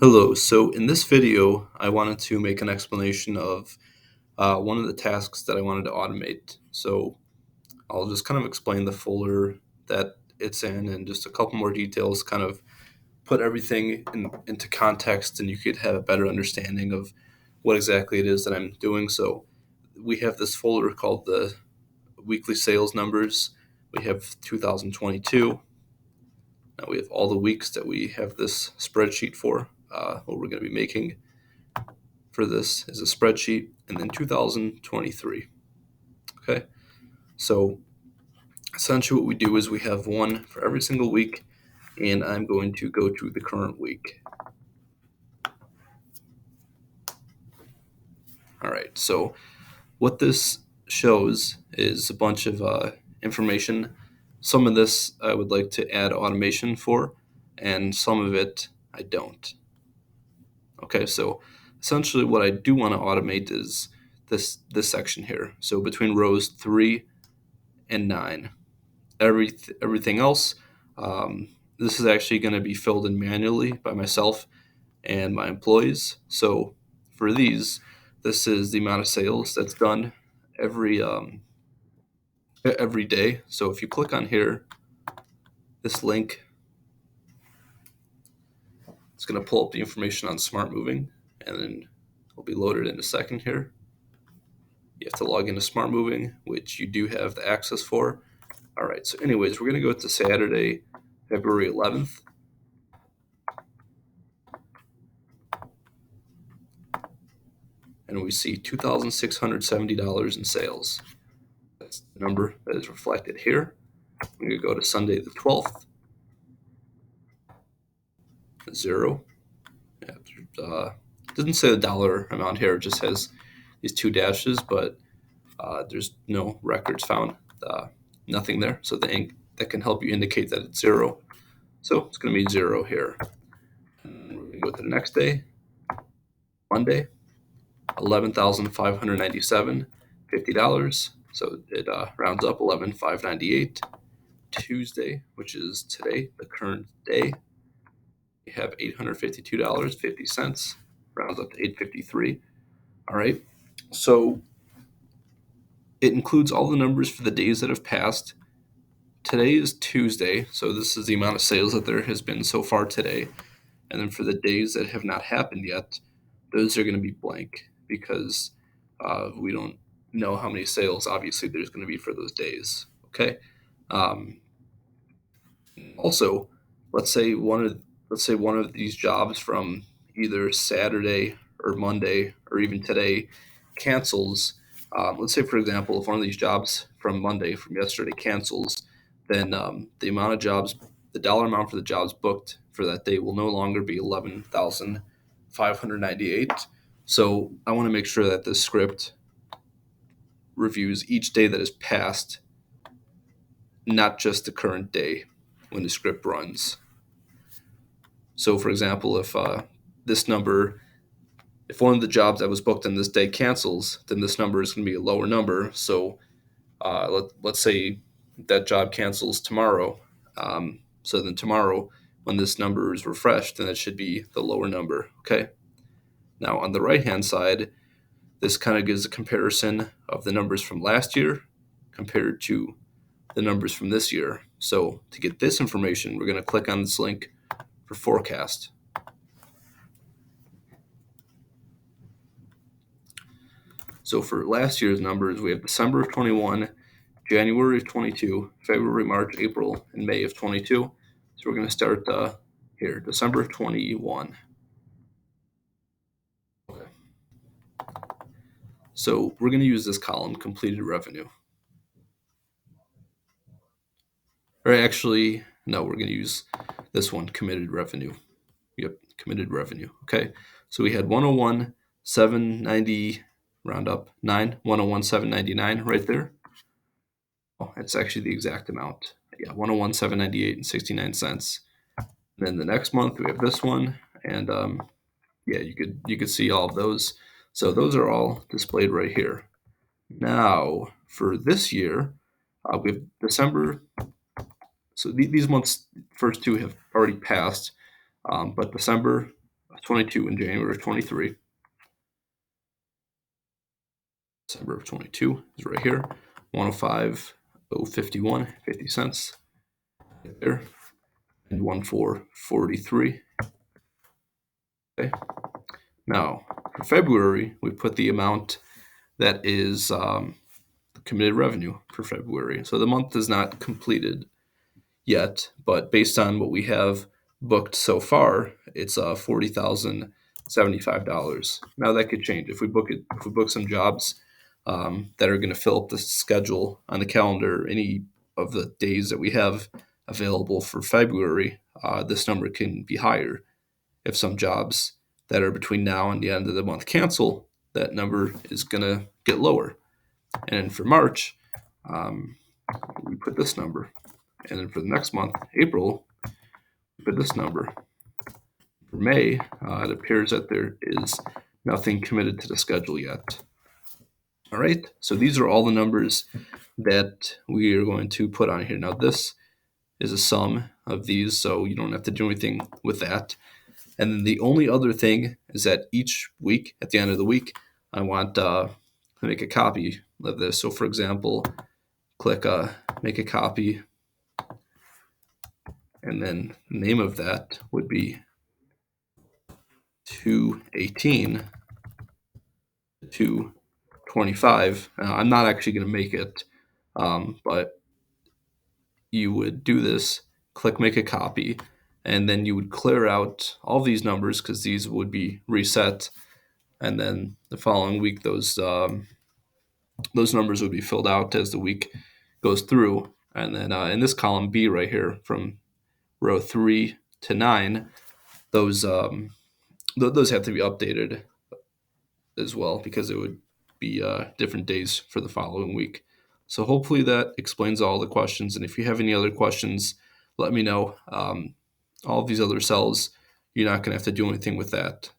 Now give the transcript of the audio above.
Hello. So in this video, I wanted to make an explanation of one of the tasks that I wanted to automate. So I'll just kind of explain the folder that it's in and just a couple more details, kind of put everything into context, and you could have a better understanding of what exactly it is that I'm doing. So we have this folder called the weekly sales numbers. We have 2022. Now we have all the weeks that we have this spreadsheet for, what we're going to be making for this is a spreadsheet, and then 2023. Okay, so essentially what we do is we have one for every single week, and I'm going to go to the current week. All right, so what this shows is a bunch of information. Some of this I would like to add automation for, and some of it I don't. Okay, so essentially what I do want to automate is this section here. So between rows 3 and 9. Everything else, this is actually going to be filled in manually by myself and my employees. So for these, this is the amount of sales that's done every every day. So if you click on here, this link, it's going to pull up the information on Smart Moving, and then it'll be loaded in a second here. You have to log into Smart Moving, which you do have the access for. All right. So, anyways, we're going to go to Saturday, February 11th. And we see $2,670 in sales. That's the number that is reflected here. We're going to go to Sunday the 12th. Zero. Doesn't say the dollar amount here. It just has these two dashes, but there's no records found. Nothing there. So the ink that can help you indicate that it's zero. So it's going to be zero here. And we're going to go to the next day, Monday, $11,597, $50. So it rounds up 11,598. Tuesday, which is today, the current day, we have $852.50, rounds up to 853. All right. So it includes all the numbers for the days that have passed. Today is Tuesday, so this is the amount of sales that there has been so far today. And then for the days that have not happened yet, those are going to be blank because we don't know how many sales obviously there's going to be for those days. Okay. Um, Also, let's say one of these jobs from either Saturday or Monday or even today cancels. Let's say, for example, if one of these jobs from Monday from yesterday cancels, then the dollar amount for the jobs booked for that day will no longer be 11,598. So I want to make sure that this script reviews each day that has passed, not just the current day when the script runs. So, for example, this number, if one of the jobs that was booked on this day cancels, then this number is going to be a lower number. So, let's say that job cancels tomorrow. So then tomorrow, when this number is refreshed, then it should be the lower number. Okay. Now, on the right hand side, this kind of gives a comparison of the numbers from last year compared to the numbers from this year. So, to get this information, we're going to click on this link for forecast. So for last year's numbers, we have December of 21, January of 22, February, March, April, and May of 22. So we're going to start here, December of 21. Okay. So we're going to use this column, completed revenue. Or actually, no, we're going to use this one, committed revenue. Yep, committed revenue. Okay. So we had 101, 790, round up 9, 101, 799 right there. Oh, it's actually the exact amount. Yeah, 101, 798 and 69 cents. And then the next month we have this one, and yeah, you could see all of those. So those are all displayed right here. Now for this year, we have December. So these months, first two have already passed, but December 22 in January of 23. December of 22 is right here. 105,051 50 cents right there. And 1443. Okay. Now for February, we put the amount that is committed revenue for February. So the month is not completed yet, but based on what we have booked so far, it's $40,075. Now that could change if we book it. If we book some jobs that are going to fill up the schedule on the calendar, any of the days that we have available for February, this number can be higher. If some jobs that are between now and the end of the month cancel, that number is going to get lower. And then for March, um, we put this number. And then for the next month, April, we put this number. For May, it appears that there is nothing committed to the schedule yet. All right, so these are all the numbers that we are going to put on here. Now, this is a sum of these, so you don't have to do anything with that. And then the only other thing is that each week, at the end of the week, I want to make a copy of this. So, for example, click make a copy, and then the name of that would be 218 to 25. I'm not actually going to make it, but you would do this, click make a copy, and then you would clear out all these numbers because these would be reset. And then the following week, those numbers would be filled out as the week goes through. And then in this column B right here, from row 3 to 9, those have to be updated as well because it would be different days for the following week. So hopefully that explains all the questions. And if you have any other questions, let me know. All of these other cells, you're not going to have to do anything with that.